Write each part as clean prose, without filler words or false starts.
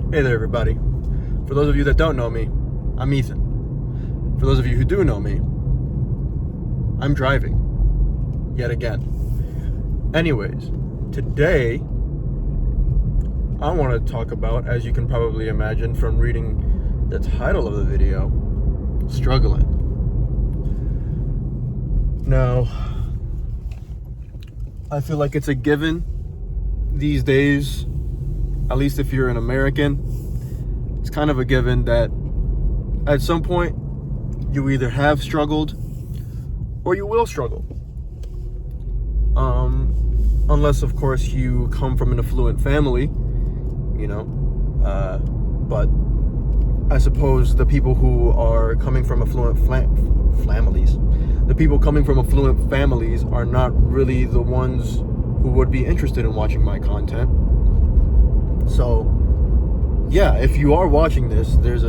Hey there, everybody. For those of you that don't know me, I'm Ethan. For those of you who do know me, I'm driving. Yet again. Anyways, today, I want to talk about, as you can probably imagine from reading the title of the video, struggling. Now, I feel like it's a given these days, at least if you're an American, it's kind of a given that at some point you either have struggled or you will struggle. Unless, of course, you come from an affluent family, but I suppose the people who are coming from affluent families, the people coming from affluent families are not really the ones who would be interested in watching my content. So, yeah, if you are watching this, there's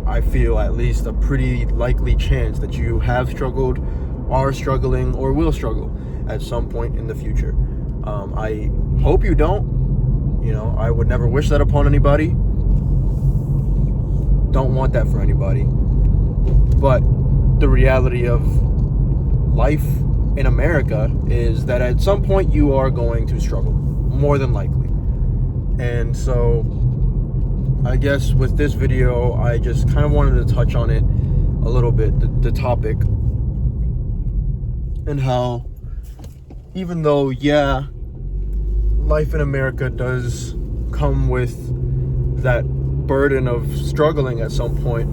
I feel at least a pretty likely chance that you have struggled, are struggling, or will struggle at some point in the future. I hope you don't. I would never wish that upon anybody. Don't want that for anybody. But the reality of life in America is that at some point you are going to struggle, more than likely. And so I guess with this video, I just kind of wanted to touch on it a little bit, the topic, and how even though, life in America does come with that burden of struggling at some point,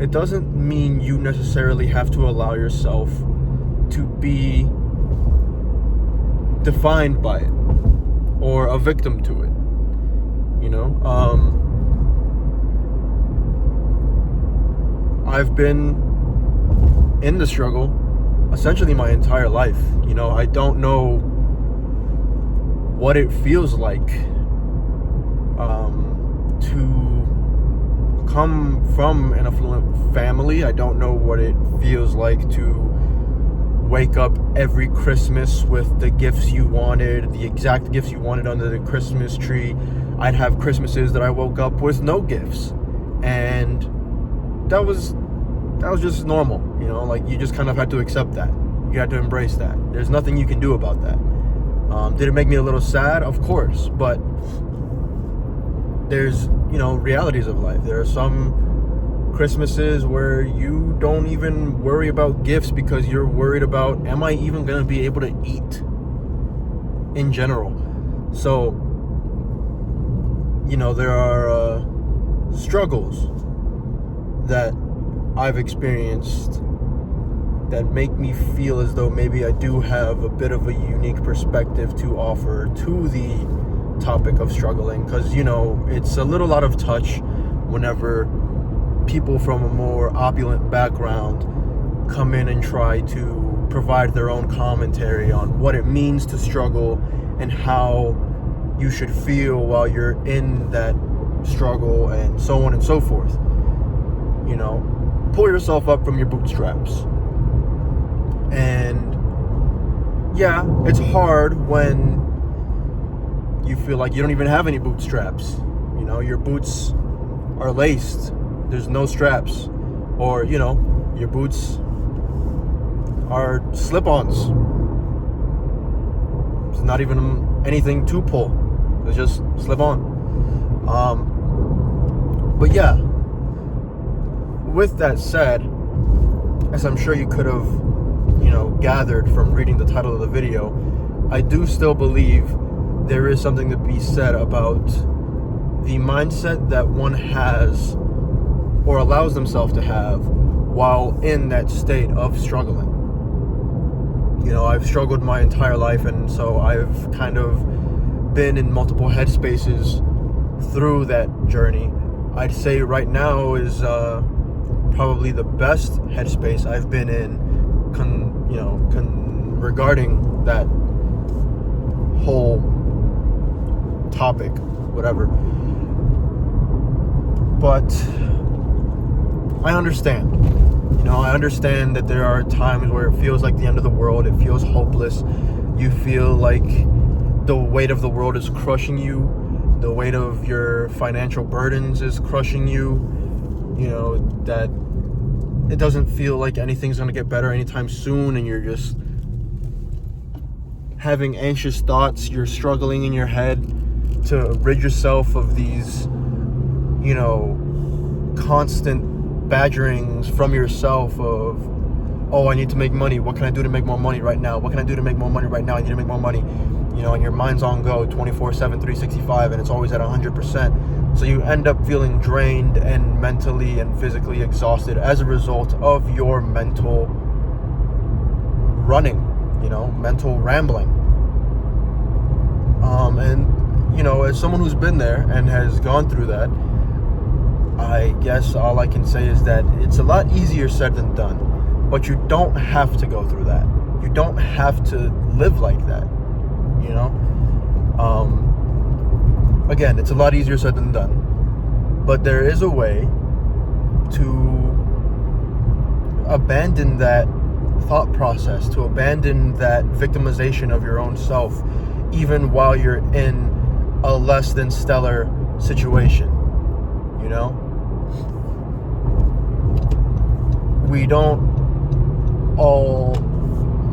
it doesn't mean you necessarily have to allow yourself to be defined by it or a victim to it. I've been in the struggle essentially my entire life. I don't know what it feels like to come from an affluent family. I don't know what it feels like to wake up every Christmas with the gifts you wanted, the exact gifts you wanted under the Christmas tree. I'd have Christmases that I woke up with no gifts, and that was just normal. You just kind of had to accept that. You had to embrace that. There's nothing you can do about that. Did it make me a little sad? Of course, but there's realities of life. There are some Christmases where you don't even worry about gifts because you're worried about, am I even going to be able to eat in general? So, there are struggles that I've experienced that make me feel as though maybe I do have a bit of a unique perspective to offer to the topic of struggling, because it's a little out of touch whenever people from a more opulent background come in and try to provide their own commentary on what it means to struggle and how you should feel while you're in that struggle, and so on and so forth. Pull yourself up from your bootstraps. And it's hard when you feel like you don't even have any bootstraps. Your boots are laced, there's no straps, or your boots are slip-ons. It's not even anything to pull, it's just slip on. But with that said, as I'm sure you could have gathered from reading the title of the video, I do still believe there is something to be said about the mindset that one has or allows themselves to have while in that state of struggling. I've struggled my entire life, and so I've kind of been in multiple headspaces through that journey. I'd say right now is probably the best headspace I've been in regarding that whole topic, whatever. But I understand. I understand that there are times where it feels like the end of the world. It feels hopeless. You feel like the weight of the world is crushing you, the weight of your financial burdens is crushing you, that it doesn't feel like anything's going to get better anytime soon, and you're just having anxious thoughts, you're struggling in your head to rid yourself of these, constant badgerings from yourself of, oh, I need to make money. What can I do to make more money right now? What can I do to make more money right now? I need to make more money. And your mind's on go 24/7, 365, and it's always at 100%. So you end up feeling drained and mentally and physically exhausted as a result of your mental running, mental rambling. And as someone who's been there and has gone through that, I guess all I can say is that it's a lot easier said than done. But you don't have to go through that. You don't have to live like that. Again, it's a lot easier said than done. But there is a way to abandon that thought process, to abandon that victimization of your own self, even while you're in a less than stellar situation. We don't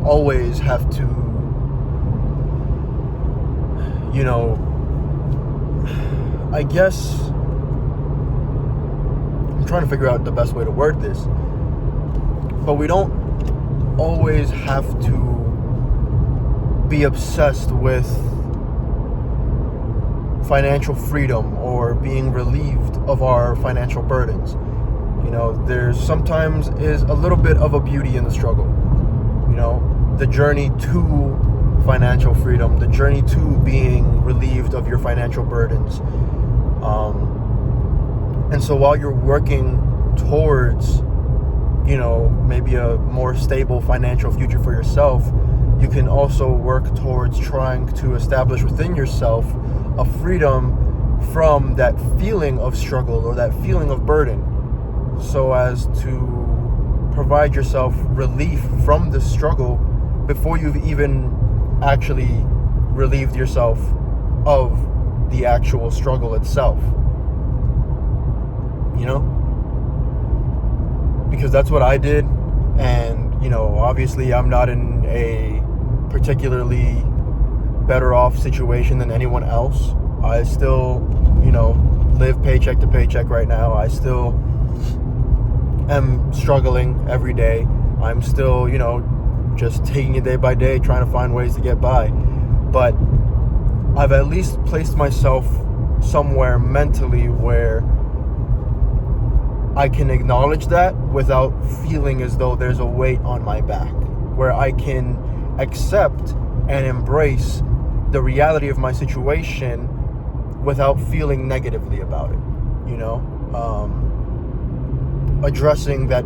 always have to, I guess I'm trying to figure out the best way to word this, but we don't always have to be obsessed with financial freedom or being relieved of our financial burdens. There's sometimes is a little bit of a beauty in the struggle. The journey to financial freedom, the journey to being relieved of your financial burdens. And so while you're working towards, maybe a more stable financial future for yourself, you can also work towards trying to establish within yourself a freedom from that feeling of struggle or that feeling of burden, so as to provide yourself relief from the struggle before you've even actually relieved yourself of the actual struggle itself. Because that's what I did. And, obviously I'm not in a particularly better off situation than anyone else. I still, live paycheck to paycheck right now. I still am struggling every day. I'm still, just taking it day by day, trying to find ways to get by. But I've at least placed myself somewhere mentally where I can acknowledge that without feeling as though there's a weight on my back, where I can accept and embrace the reality of my situation without feeling negatively about it. Addressing that,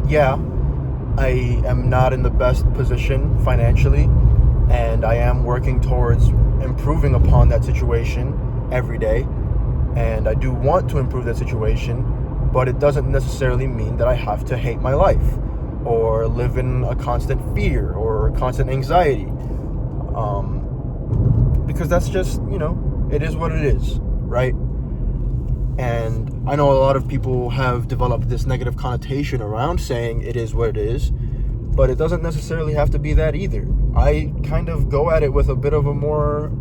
I am not in the best position financially, and I am working towards improving upon that situation every day, and I do want to improve that situation, but it doesn't necessarily mean that I have to hate my life or live in a constant fear or constant anxiety, because that's just, it is what it is, right? And I know a lot of people have developed this negative connotation around saying it is what it is, but it doesn't necessarily have to be that either. I kind of go at it with a bit of a more,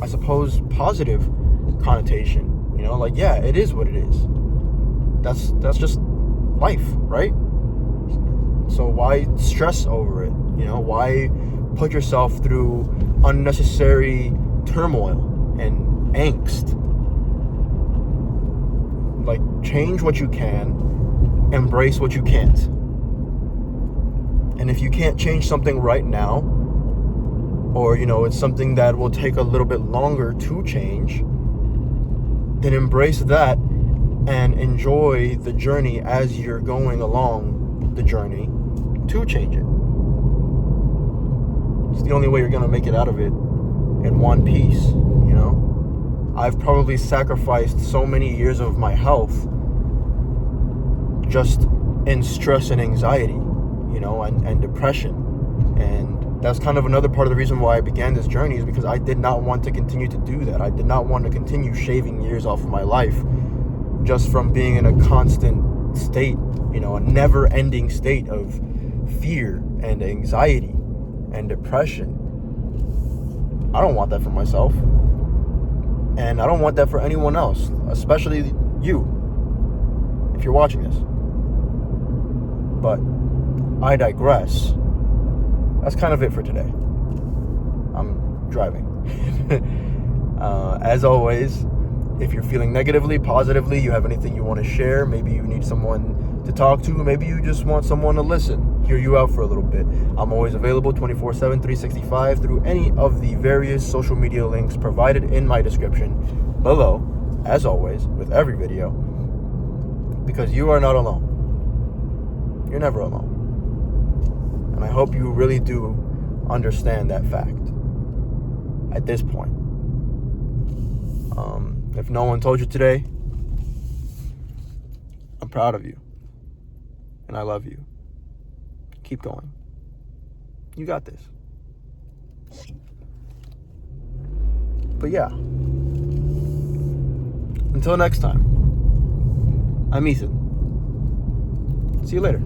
I suppose, positive connotation. It is what it is. That's just life, right? So why stress over it? Why put yourself through unnecessary turmoil and angst? Change what you can, embrace what you can't. And if you can't change something right now, or it's something that will take a little bit longer to change, then embrace that and enjoy the journey as you're going along the journey to change it. It's the only way you're going to make it out of it in one piece. I've probably sacrificed so many years of my health just in stress and anxiety, and depression. And that's kind of another part of the reason why I began this journey, is because I did not want to continue to do that. I did not want to continue shaving years off of my life just from being in a constant state, a never-ending state of fear and anxiety and depression. I don't want that for myself. And I don't want that for anyone else, especially you, if you're watching this. But I digress. That's kind of it for today. I'm driving. As always, if you're feeling negatively, positively, you have anything you want to share, maybe you need someone to talk to, maybe you just want someone to listen, hear you out for a little bit, I'm always available 24/7, 365 through any of the various social media links provided in my description below, as always, with every video, because you are not alone. You're never alone. And I hope you really do understand that fact at this point. If no one told you today, I'm proud of you. And I love you. Keep going. You got this. But yeah. Until next time, I'm Ethan. See you later.